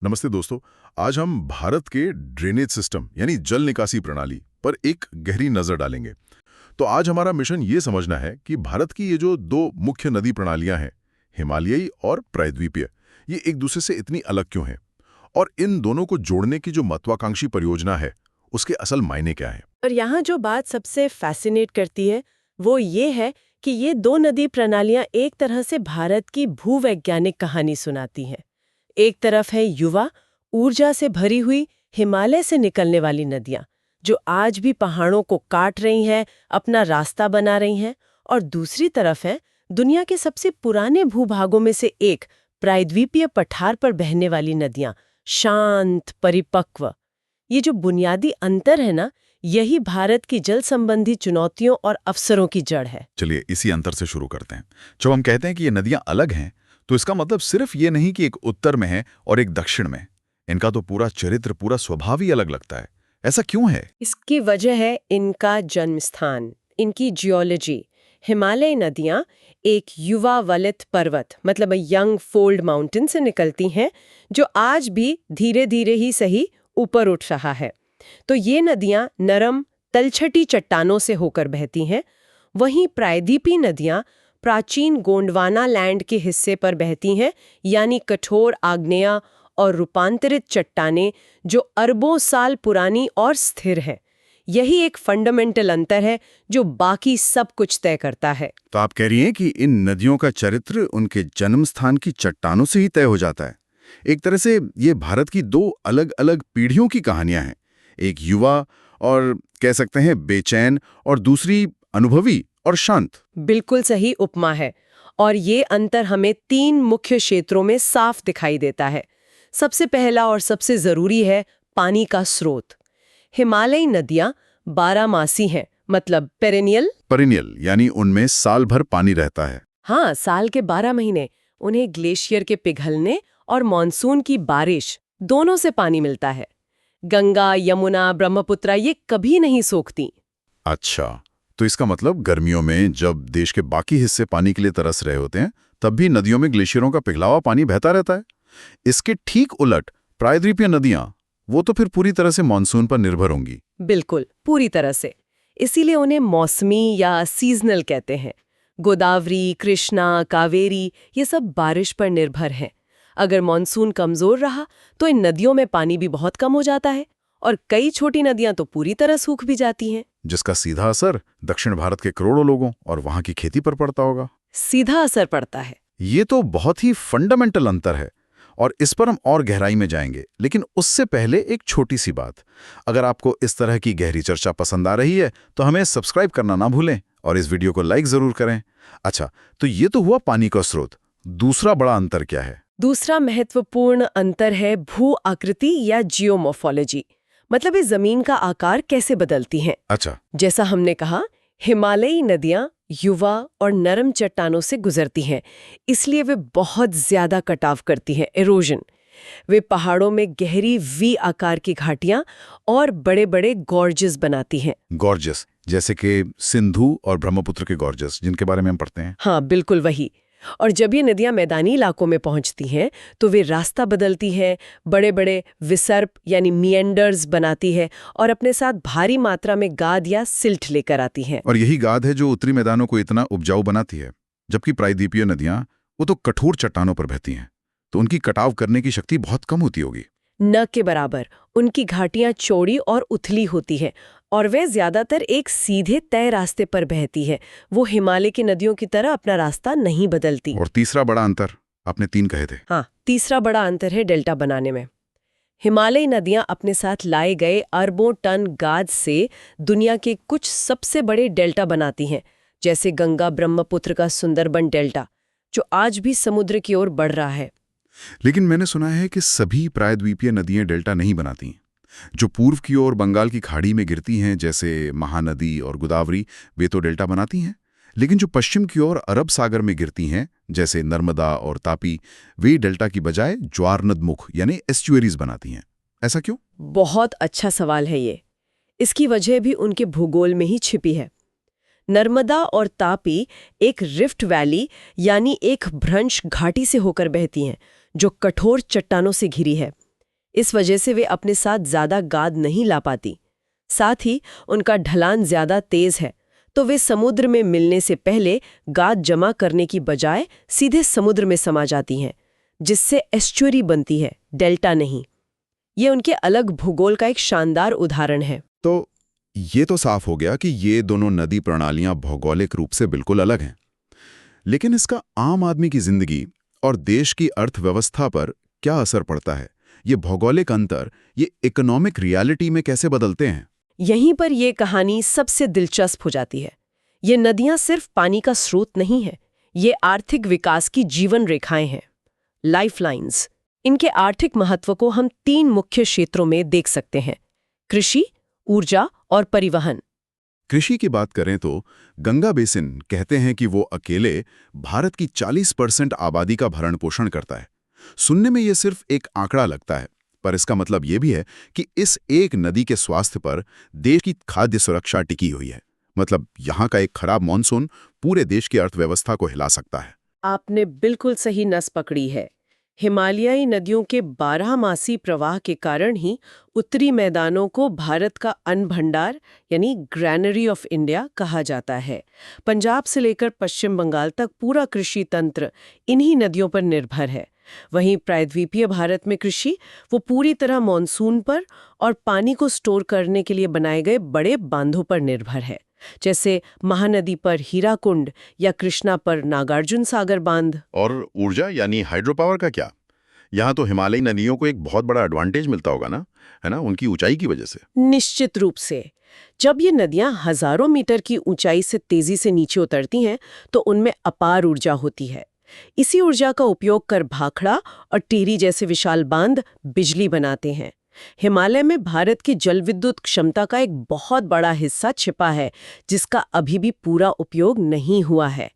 नमस्ते दोस्तों। आज हम भारत के ड्रेनेज सिस्टम यानी जल निकासी प्रणाली पर एक गहरी नजर डालेंगे। तो आज हमारा मिशन ये समझना है कि भारत की ये जो दो मुख्य नदी प्रणालियां हैं, हिमालयी और प्रायद्वीपीय, ये एक दूसरे से इतनी अलग क्यों हैं और इन दोनों को जोड़ने की जो महत्वाकांक्षी परियोजना है उसके असल मायने क्या है। और यहाँ जो बात सबसे फैसिनेट करती है वो ये है कि ये दो नदी प्रणालियां एक तरह से भारत की भूवैज्ञानिक कहानी सुनाती हैं। एक तरफ है युवा, ऊर्जा से भरी हुई हिमालय से निकलने वाली नदियां जो आज भी पहाड़ों को काट रही हैं, अपना रास्ता बना रही हैं, और दूसरी तरफ है दुनिया के सबसे पुराने भूभागों में से एक प्रायद्वीपीय पठार पर बहने वाली नदियां, शांत, परिपक्व। ये जो बुनियादी अंतर है ना, यही भारत की जल संबंधी चुनौतियों और अवसरों की जड़ है। चलिए इसी अंतर से शुरू करते हैं। जब हम कहते हैं कि ये नदियां अलग हैं तो इसका मतलब सिर्फ ये नहीं कि एक उत्तर में है और एक दक्षिण में। इनका तो पूरा चरित्र, पूरा स्वभाव ही अलग लगता है। ऐसा क्यों है? इसकी वजह है इनका जन्म स्थान, इनकी जियोलॉजी। हिमालय नदियां एक युवा वलित पर्वत मतलब यंग फोल्ड माउंटेन से निकलती हैं जो आज भी धीरे धीरे ही सही ऊपर उठ रहा है। तो ये नदियां नरम तलछटी चट्टानों से होकर बहती हैं। वहीं प्रायद्वीपीय नदियां प्राचीन गोंडवाना लैंड के हिस्से पर बहती हैं, यानी कठोर आग्नेय और रूपांतरित चट्टानें जो अरबों साल पुरानी और स्थिर है। यही एक फंडामेंटल अंतर है जो बाकी सब कुछ तय करता है। तो आप कह रही हैं कि इन नदियों का चरित्र उनके जन्म स्थान की चट्टानों से ही तय हो जाता है। एक तरह से ये भारत की दो अलग अलग पीढ़ियों की कहानियां हैं, एक युवा और कह सकते हैं बेचैन, और दूसरी अनुभवी और शांत। बिल्कुल सही उपमा है। और ये अंतर हमें तीन मुख्य क्षेत्रों में साफ दिखाई देता है। सबसे पहला और सबसे जरूरी है पानी का स्रोत। हिमालयी नदियां 12मासी हैं, मतलब पेरेनियल यानी उनमें साल भर पानी रहता है। हाँ, साल के 12 महीने उन्हें ग्लेशियर के पिघलने और मॉनसून की बारिश दोनों से पानी मिलता है। गंगा, यमुना, ब्रह्मपुत्र ये कभी नहीं सूखती। अच्छा, तो इसका मतलब गर्मियों में जब देश के बाकी हिस्से पानी के लिए तरस रहे होते हैं तब भी नदियों में ग्लेशियरों का पिघलावा पानी बहता रहता है। इसके ठीक उलट प्रायद्वीपीय नदियां, वो तो फिर पूरी तरह से मानसून पर निर्भर होंगी। बिल्कुल, पूरी तरह से। इसीलिए उन्हें मौसमी या सीजनल कहते हैं। गोदावरी, कृष्णा, कावेरी ये सब बारिश पर निर्भर हैं। अगर मॉनसून कमजोर रहा तो इन नदियों में पानी भी बहुत कम हो जाता है और कई छोटी नदियां तो पूरी तरह सूख भी जाती हैं, जिसका सीधा असर दक्षिण भारत के करोड़ों लोगों और वहां की खेती पर पड़ता होगा। सीधा असर पड़ता है। ये तो बहुत ही फंडामेंटल अंतर है और इस पर हम और गहराई में जाएंगे, लेकिन उससे पहले एक छोटी सी बात। अगर आपको इस तरह की गहरी चर्चा पसंद आ रही है तो हमें सब्सक्राइब करना ना भूलें और इस वीडियो को लाइक जरूर करें। अच्छा, तो ये तो हुआ पानी का स्रोत। दूसरा बड़ा अंतर क्या है? दूसरा महत्वपूर्ण अंतर है भू आकृति या जियोमॉर्फोलॉजी, मतलब इस जमीन का आकार कैसे बदलती हैं। अच्छा, जैसा हमने कहा, हिमालयी नदियां युवा और नरम चट्टानों से गुजरती हैं, इसलिए वे बहुत ज्यादा कटाव करती हैं, एरोजन। वे पहाड़ों में गहरी वी आकार की घाटियां और बड़े बड़े गॉर्जेस बनाती हैं। गॉर्जेस जैसे कि सिंधु और ब्रह्मपुत्र के गॉर्जेस जिनके बारे में हम पढ़ते हैं। हाँ, बिल्कुल वही। और जब ये नदियां मैदानी इलाकों में पहुंचती हैं तो वे रास्ता बदलती हैं, बड़े बड़े विसर्प यानी मिएंडर्स बनाती है और अपने साथ भारी मात्रा में गाद या सिल्ट लेकर आती हैं। और यही गाद है जो उत्तरी मैदानों को इतना उपजाऊ बनाती है। जबकि प्रायद्वीपीय नदियां वो तो कठोर चट्टानों पर बहती हैं, तो उनकी कटाव करने की शक्ति बहुत कम होती होगी। न के बराबर। उनकी घाटियां चौड़ी और उथली होती हैं और वे ज्यादातर एक सीधे तय रास्ते पर बहती है। वो हिमालय की नदियों की तरह अपना रास्ता नहीं बदलती। और तीसरा बड़ा अंतर आपने 3 कहे थे। हाँ, तीसरा बड़ा अंतर है डेल्टा बनाने में। हिमालयी नदियां अपने साथ लाए गए अरबों टन गाद से दुनिया के कुछ सबसे बड़े डेल्टा बनाती हैं, जैसे गंगा ब्रह्मपुत्र का सुंदरबन डेल्टा जो आज भी समुद्र की ओर बढ़ रहा है। लेकिन मैंने सुना है कि सभी प्रायद्वीपीय नदियां डेल्टा नहीं बनाती। जो पूर्व की ओर बंगाल की खाड़ी में गिरती हैं जैसे महानदी और गोदावरी, वे तो डेल्टा बनाती हैं। लेकिन जो पश्चिम की ओर अरब सागर में गिरती हैं जैसे नर्मदा और तापी, वे डेल्टा की बजाय ज्वारनदमुख यानी एस्चुअरीज बनाती हैं। ऐसा क्यों? बहुत अच्छा सवाल है ये। इसकी वजह भी उनके भूगोल में ही छिपी है। नर्मदा और तापी एक रिफ्ट वैली यानी एक भ्रंश घाटी से होकर बहती हैं जो कठोर चट्टानों से घिरी है। इस वजह से वे अपने साथ ज्यादा गाद नहीं ला पाती। साथ ही उनका ढलान ज्यादा तेज है, तो वे समुद्र में मिलने से पहले गाद जमा करने की बजाय सीधे समुद्र में समा जाती हैं, जिससे एस्चुअरी बनती है, डेल्टा नहीं। ये उनके अलग भूगोल का एक शानदार उदाहरण है। तो ये तो साफ हो गया कि ये दोनों नदी प्रणालियां भौगोलिक रूप से बिल्कुल अलग हैं। लेकिन इसका आम आदमी की जिंदगी और देश की अर्थव्यवस्था पर क्या असर पड़ता है? ये भौगोलिक अंतर ये इकोनॉमिक रियलिटी में कैसे बदलते हैं? यहीं पर यह कहानी सबसे दिलचस्प हो जाती है। ये नदियां सिर्फ पानी का स्रोत नहीं है, ये आर्थिक विकास की जीवन रेखाएं हैं, लाइफलाइंस। इनके आर्थिक महत्व को हम 3 मुख्य क्षेत्रों में देख सकते हैं: कृषि, ऊर्जा और परिवहन। कृषि की बात करें तो गंगा बेसिन कहते हैं कि वो अकेले भारत की 40% आबादी का भरण पोषण करता है। सुनने में ये सिर्फ एक आंकड़ा लगता है, पर इसका मतलब ये भी है कि इस एक नदी के स्वास्थ्य पर देश की खाद्य सुरक्षा टिकी हुई है। मतलब यहाँ का एक खराब मॉनसून पूरे देश की अर्थव्यवस्था को हिला सकता है। आपने बिल्कुल सही नस पकड़ी है। हिमालयी नदियों के 12मासी प्रवाह के कारण ही उत्तरी मैदानों को भारत का अन्न भंडार यानी ग्रैनरी ऑफ इंडिया कहा जाता है। पंजाब से लेकर पश्चिम बंगाल तक पूरा कृषि तंत्र इन्हीं नदियों पर निर्भर है। वहीं प्रायद्वीपीय भारत में कृषि वो पूरी तरह मानसून पर और पानी को स्टोर करने के लिए बनाए गए बड़े बांधों पर निर्भर है, जैसे महानदी पर हीराकुंड या कृष्णा पर नागार्जुन सागर बांध। और ऊर्जा यानी हाइड्रो पावर का क्या? यहाँ तो हिमालयी नदियों को एक बहुत बड़ा एडवांटेज मिलता होगा ना, है ना, उनकी ऊंचाई की वजह से। निश्चित रूप से। जब ये नदियां हजारों मीटर की ऊंचाई से तेजी से नीचे उतरती हैं, तो उनमें अपार ऊर्जा होती है। इसी ऊर्जा का उपयोग कर भाखड़ा और टिहरी जैसे विशाल बांध बिजली बनाते हैं। हिमालय में भारत की जल विद्युत क्षमता का एक बहुत बड़ा हिस्सा छिपा है, जिसका अभी भी पूरा उपयोग नहीं हुआ है।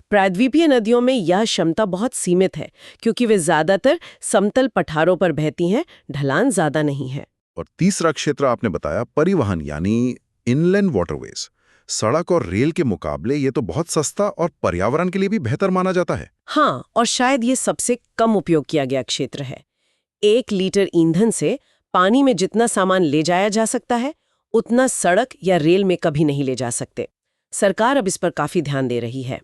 प्रायद्वीपीय नदियों में यह क्षमता बहुत सीमित है, क्योंकि वे ज्यादातर समतल पठारों पर बहती हैं, ढलान ज्यादा नहीं है। और तीसरा क्षेत्र आपने बताया परिवहन यानी इनलैंड वाटरवेज। सड़क और रेल के मुकाबले ये तो बहुत सस्ता और पर्यावरण के लिए भी बेहतर माना जाता है। हाँ, और शायद ये सबसे कम उपयोग किया गया क्षेत्र है। 1 लीटर ईंधन से पानी में जितना सामान ले जाया जा सकता है, उतना सड़क या रेल में कभी नहीं ले जा सकते। सरकार अब इस पर काफी ध्यान दे रही है।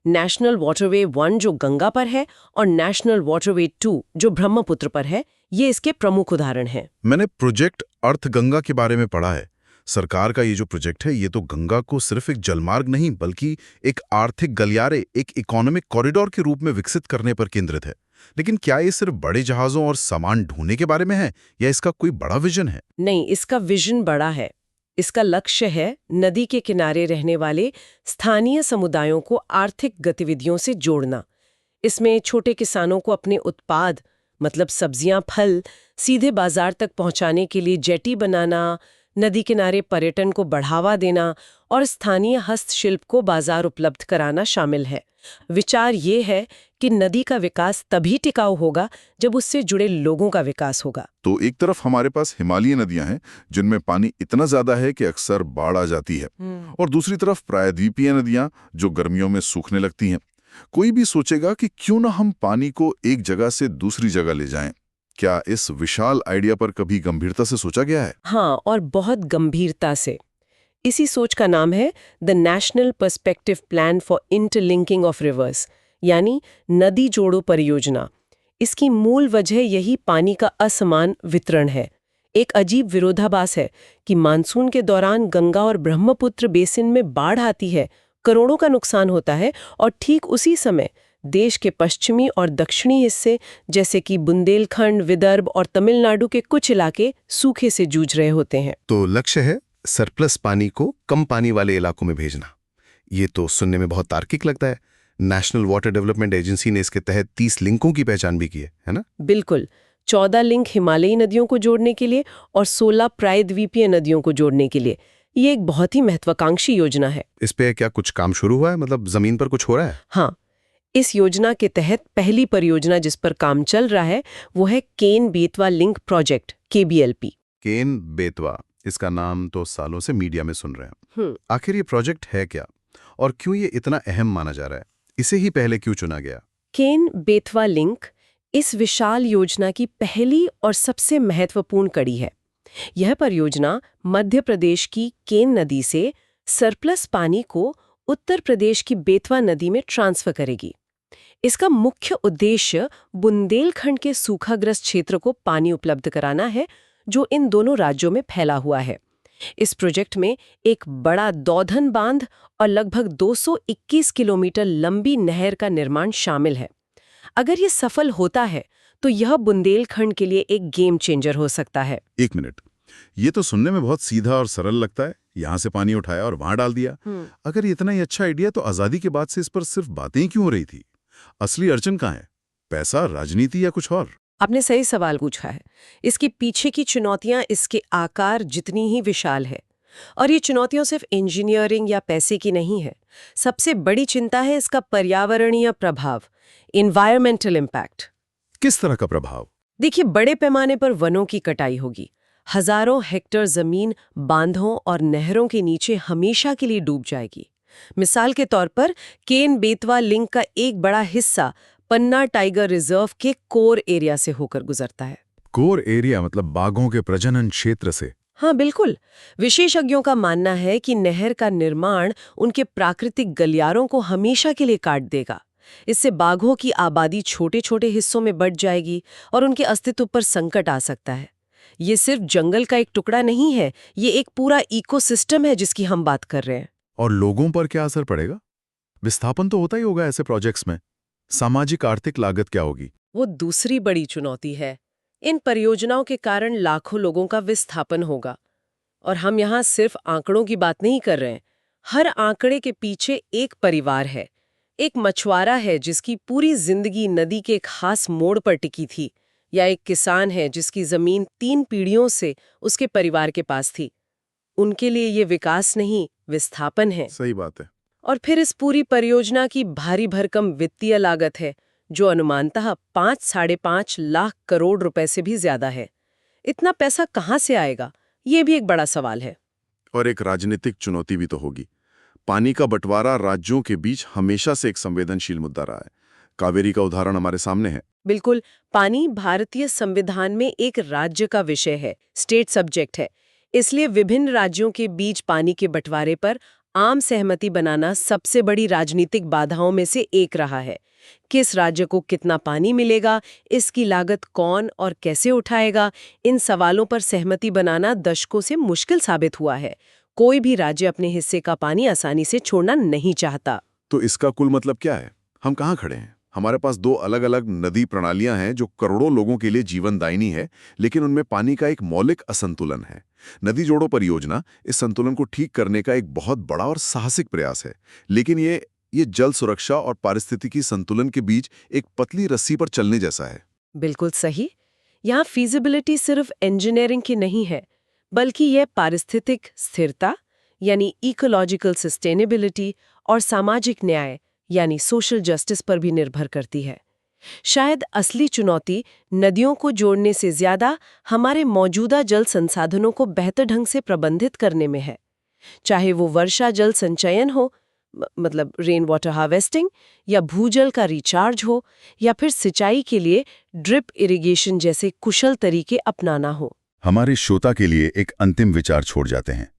नेशनल वाटरवे 1 जो गंगा पर है और नेशनल वाटरवे 2 जो ब्रह्मपुत्र पर है, ये इसके प्रमुख उदाहरण हैं। मैंने प्रोजेक्ट अर्थ गंगा के बारे में पढ़ा है। सरकार का ये जो प्रोजेक्ट है, ये तो गंगा को सिर्फ एक जलमार्ग नहीं बल्कि एक आर्थिक गलियारे, एक इकोनॉमिक कॉरिडोर के रूप में विकसित करने पर केंद्रित है। लेकिन क्या ये सिर्फ बड़े जहाजों और सामान ढोने के बारे में है या इसका कोई बड़ा विजन है? नहीं, इसका विजन बड़ा है। इसका लक्ष्य है नदी के किनारे रहने वाले स्थानीय समुदायों को आर्थिक गतिविधियों से जोड़ना। इसमें छोटे किसानों को अपने उत्पाद मतलब सब्जियां, फल सीधे बाजार तक पहुंचाने के लिए जेटी बनाना, नदी किनारे पर्यटन को बढ़ावा देना और स्थानीय हस्तशिल्प को बाजार उपलब्ध कराना शामिल है। विचार ये है कि नदी का विकास तभी टिकाऊ होगा जब उससे जुड़े लोगों का विकास होगा। तो एक तरफ हमारे पास हिमालयी नदियां हैं जिनमें पानी इतना ज्यादा है कि अक्सर बाढ़ आ जाती है, और दूसरी तरफ प्रायद्वीपीय नदियां जो गर्मियों में सूखने लगती हैं। कोई भी सोचेगा कि क्यों ना हम पानी को एक जगह से दूसरी जगह ले जाएं। क्या इस विशाल आइडिया पर कभी गंभीरता से सोचा गया है? हाँ, और बहुत गंभीरता से। इसी सोच का नाम है the national perspective plan for interlinking of reverse, यानी नदी जोड़ो परियोजना। इसकी मूल वजह यही पानी का असमान वितरण है। एक अजीब विरोधाभास है कि मानसून के दौरान गंगा और ब्रह्मपुत्र बेसिन में बाढ़ आती है, करोड़ों का नुकसान होता है, और ठीक उसी समय देश के पश्चिमी और दक्षिणी हिस्से जैसे कि बुंदेलखंड, विदर्भ और तमिलनाडु के कुछ इलाके सूखे से जूझ रहे होते हैं। तो लक्ष्य है सरप्लस पानी को कम पानी वाले इलाकों में भेजना। ये तो सुनने में बहुत तार्किक लगता है। नेशनल वाटर डेवलपमेंट एजेंसी ने इसके तहत 30 लिंकों की पहचान भी की है ना? बिल्कुल। 14 लिंक हिमालयी नदियों को जोड़ने के लिए और 16 प्रायद्वीपीय नदियों को जोड़ने के लिए। ये एक बहुत ही महत्वाकांक्षी योजना है। इस पे क्या कुछ काम शुरू हुआ है? मतलब जमीन पर कुछ हो रहा है? हाँ, इस योजना के तहत पहली परियोजना जिस पर काम चल रहा है वो है Ken Betwa link project, KBLP। Ken Betwa, इसका नाम तो सालों से मीडिया में सुन रहे हैं। आखिर ये प्रोजेक्ट है क्या और क्यों ये इतना अहम माना जा रहा है? इसे ही पहले क्यों चुना गया? केन बेतवा लिंक इस विशाल योजना की पहली और सबसे महत्वपूर्ण कड़ी है। यह परियोजना मध्य प्रदेश की केन नदी से सरप्लस पानी को उत्तर प्रदेश की बेतवा नदी में ट्रांसफर करेगी। इसका मुख्य उद्देश्य बुंदेलखंड के सूखाग्रस्त क्षेत्र को पानी उपलब्ध कराना है, जो इन दोनों राज्यों में फैला हुआ है। इस प्रोजेक्ट में एक बड़ा दौधन बांध और लगभग 221 किलोमीटर लंबी नहर का निर्माण शामिल है। अगर ये सफल होता है तो यह बुंदेलखंड के लिए एक गेम चेंजर हो सकता है। एक मिनट, ये तो सुनने में बहुत सीधा और सरल लगता है। यहाँ से पानी उठाया और वहां डाल दिया। अगर इतना ही अच्छा आइडिया तो आजादी के बाद से इस पर सिर्फ बातें ही क्यों हो रही थी? असली अड़चन कहाँ है? पैसा, राजनीति या कुछ और? आपने सही सवाल पूछा है। इसके पीछे की चुनौतियां इसके आकार जितनी ही विशाल है। और ये चुनौतियां सिर्फ इंजीनियरिंग या पैसे की नहीं है। सबसे बड़ी चिंता है इसका पर्यावरणीय प्रभाव, एनवायरमेंटल इम्पैक्ट। किस तरह का प्रभाव? देखिए, बड़े पैमाने पर वनों की कटाई होगी। हजारों हेक्टेयर जमीन बांधों और नहरों के नीचे हमेशा के लिए डूब जाएगी। मिसाल के तौर पर केन बेतवा लिंक का एक बड़ा हिस्सा पन्ना टाइगर रिजर्व के कोर एरिया से होकर गुजरता है। कोर एरिया मतलब बाघों के प्रजनन क्षेत्र से? हाँ बिल्कुल। विशेषज्ञों का मानना है कि नहर का निर्माण उनके प्राकृतिक गलियारों को हमेशा के लिए काट देगा। इससे बाघों की आबादी छोटे छोटे हिस्सों में बढ़ जाएगी और उनके अस्तित्व पर संकट आ सकता है। ये सिर्फ जंगल का एक टुकड़ा नहीं है, ये एक पूरा इकोसिस्टम है जिसकी हम बात कर रहे हैं। और लोगों पर क्या असर पड़ेगा? विस्थापन तो होता ही होगा ऐसे प्रोजेक्ट्स में। सामाजिक आर्थिक लागत क्या होगी? वो दूसरी बड़ी चुनौती है। इन परियोजनाओं के कारण लाखों लोगों का विस्थापन होगा। और हम यहाँ सिर्फ आंकड़ों की बात नहीं कर रहे हैं। हर आंकड़े के पीछे एक परिवार है। एक मछुआरा है जिसकी पूरी जिंदगी नदी के खास मोड़ पर टिकी थी, या एक किसान है जिसकी जमीन 3 पीढ़ियों से उसके परिवार के पास थी। उनके लिए ये विकास नहीं, विस्थापन है। सही बात है। और फिर इस पूरी परियोजना की भारी भरकम वित्तीय लागत है, जो अनुमानतः 5-5.5 लाख करोड़ रुपए से भी ज्यादा है। इतना पैसा कहाँ से आएगा, ये भी एक बड़ा सवाल है। और एक राजनीतिक चुनौती भी तो होगी। पानी का बंटवारा राज्यों के बीच हमेशा से एक संवेदनशील मुद्दा रहा है। कावेरी का उदाहरण हमारे सामने है। बिल्कुल। पानी भारतीय संविधान में एक राज्य का विषय है, स्टेट सब्जेक्ट है। इसलिए विभिन्न राज्यों के बीच पानी के बंटवारे पर आम सहमति बनाना सबसे बड़ी राजनीतिक बाधाओं में से एक रहा है। किस राज्य को कितना पानी मिलेगा, इसकी लागत कौन और कैसे उठाएगा, इन सवालों पर सहमति बनाना दशकों से मुश्किल साबित हुआ है। कोई भी राज्य अपने हिस्से का पानी आसानी से छोड़ना नहीं चाहता। तो इसका कुल मतलब क्या है? हम कहाँ खड़े हैं? हमारे पास 2 अलग-अलग नदी प्रणालियां हैं जो करोड़ों लोगों के लिए जीवनदायिनी है, लेकिन उनमें पानी का एक मौलिक असंतुलन है। नदी जोड़ो परियोजना इस संतुलन को ठीक करने का एक बहुत बड़ा और साहसिक प्रयास है, लेकिन ये जल सुरक्षा और पारिस्थितिकी संतुलन के बीच एक पतली रस्सी पर चलने जैसा है। बिल्कुल सही। यहाँ फीजिबिलिटी सिर्फ इंजीनियरिंग की नहीं है, बल्कि यह पारिस्थितिक स्थिरता यानी इकोलॉजिकल सस्टेनेबिलिटी और सामाजिक न्याय यानी सोशल जस्टिस पर भी निर्भर करती है। शायद असली चुनौती नदियों को जोड़ने से ज्यादा हमारे मौजूदा जल संसाधनों को बेहतर ढंग से प्रबंधित करने में है। चाहे वो वर्षा जल संचयन हो, मतलब रेन वाटर हार्वेस्टिंग, या भूजल का रिचार्ज हो, या फिर सिंचाई के लिए ड्रिप इरिगेशन जैसे कुशल तरीके अपनाना हो। हमारे श्रोता के लिए एक अंतिम विचार छोड़ जाते हैं।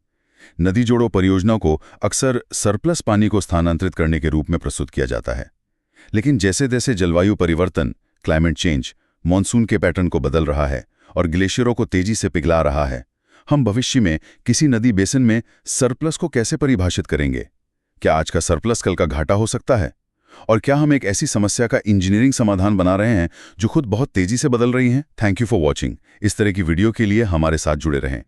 नदी जोड़ो परियोजना को अक्सर सरप्लस पानी को स्थानांतरित करने के रूप में प्रस्तुत किया जाता है, लेकिन जैसे जैसे जलवायु परिवर्तन, क्लाइमेट चेंज, मॉनसून के पैटर्न को बदल रहा है और ग्लेशियरों को तेजी से पिघला रहा है, हम भविष्य में किसी नदी बेसिन में सरप्लस को कैसे परिभाषित करेंगे? क्या आज का सरप्लस कल का घाटा हो सकता है? और क्या हम एक ऐसी समस्या का इंजीनियरिंग समाधान बना रहे हैं जो खुद बहुत तेजी से बदल रही है? Thank you for watching. इस तरह की वीडियो के लिए हमारे साथ जुड़े रहें।